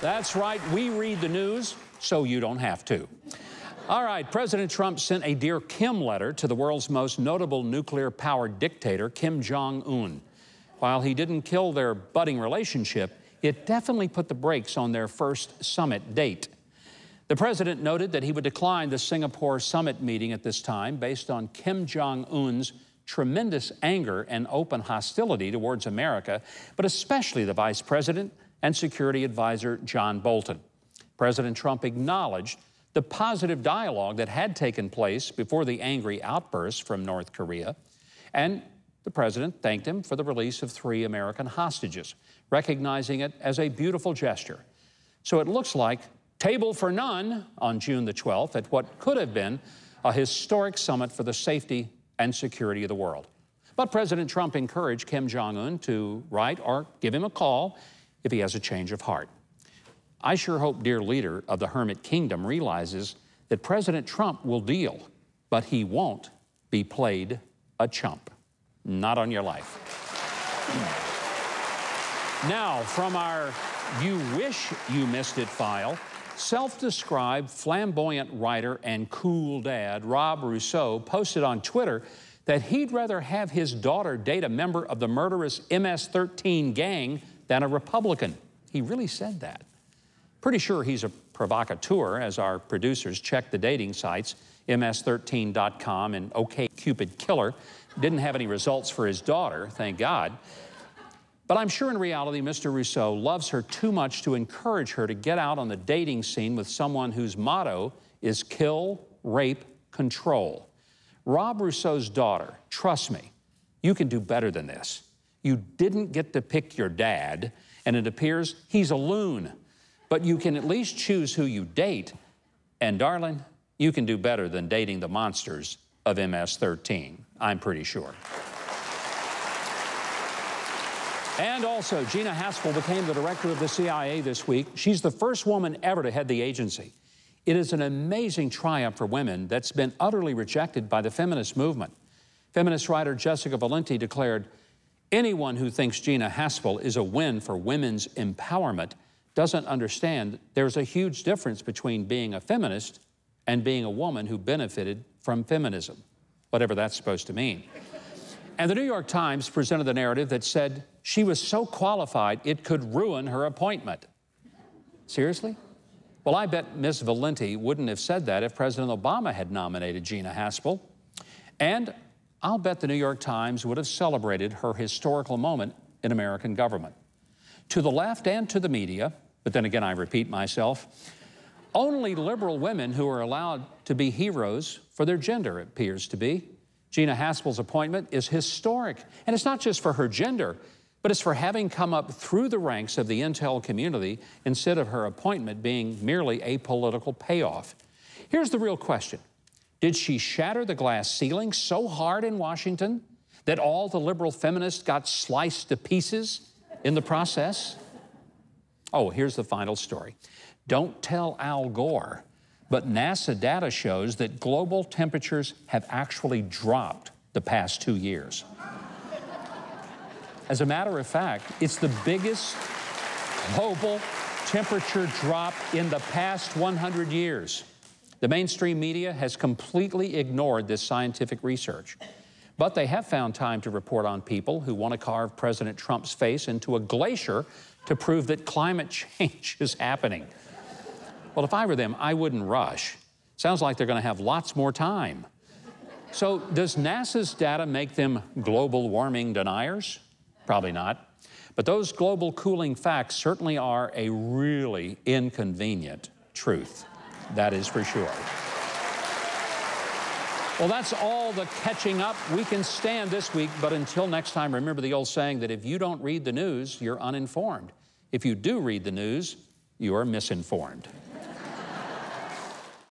That's right, we read the news so you don't have to. All right, President Trump sent a Dear Kim letter to the world's most notable nuclear-powered dictator, Kim Jong-un. While he didn't kill their budding relationship, it definitely put the brakes on their first summit date. The president noted that he would decline the Singapore summit meeting at this time based on Kim Jong-un's tremendous anger and open hostility towards America, but especially the vice president and security advisor John Bolton. President Trump acknowledged the positive dialogue that had taken place before the angry outburst from North Korea, and the president thanked him for the release of 3 American hostages, recognizing it as a beautiful gesture. So it looks like table for none on June the 12th at what could have been a historic summit for the safety and security of the world. But President Trump encouraged Kim Jong-un to write or give him a call if he has a change of heart. I sure hope dear leader of the Hermit Kingdom realizes that President Trump will deal, but he won't be played a chump. Not on your life. Now, from our You Wish You Missed It file, self-described flamboyant writer and cool dad Rob Rousseau posted on Twitter that he'd rather have his daughter date a member of the murderous MS-13 gang than a Republican. He really said that. Pretty sure he's a provocateur, as our producers checked the dating sites, ms13.com and OkCupid Killer. Didn't have any results for his daughter, thank God. But I'm sure in reality, Mr. Rousseau loves her too much to encourage her to get out on the dating scene with someone whose motto is kill, rape, control. Rob Rousseau's daughter, trust me, you can do better than this. You didn't get to pick your dad, and it appears he's a loon. But you can at least choose who you date, and darling, you can do better than dating the monsters of MS-13, I'm pretty sure. And also, Gina Haspel became the director of the CIA this week. She's the first woman ever to head the agency. It is an amazing triumph for women that's been utterly rejected by the feminist movement. Feminist writer Jessica Valenti declared, anyone who thinks Gina Haspel is a win for women's empowerment doesn't understand there's a huge difference between being a feminist and being a woman who benefited from feminism, whatever that's supposed to mean. And the New York Times presented the narrative that said she was so qualified it could ruin her appointment. Seriously? Well, I bet Ms. Valenti wouldn't have said that if President Obama had nominated Gina Haspel. And I'll bet the New York Times would have celebrated her historical moment in American government. To the left and to the media, but then again I repeat myself, only liberal women who are allowed to be heroes for their gender, it appears to be. Gina Haspel's appointment is historic, and it's not just for her gender, but it's for having come up through the ranks of the intel community instead of her appointment being merely a political payoff. Here's the real question. Did she shatter the glass ceiling so hard in Washington that all the liberal feminists got sliced to pieces in the process? Oh, here's the final story. Don't tell Al Gore, but NASA data shows that global temperatures have actually dropped the past 2 years. As a matter of fact, it's the biggest global temperature drop in the past 100 years. The mainstream media has completely ignored this scientific research. But they have found time to report on people who want to carve President Trump's face into a glacier to prove that climate change is happening. Well, if I were them, I wouldn't rush. Sounds like they're going to have lots more time. So does NASA's data make them global warming deniers? Probably not. But those global cooling facts certainly are a really inconvenient truth. That is for sure. Well, that's all the catching up we can stand this week. But until next time, remember the old saying that if you don't read the news, you're uninformed. If you do read the news, you are misinformed.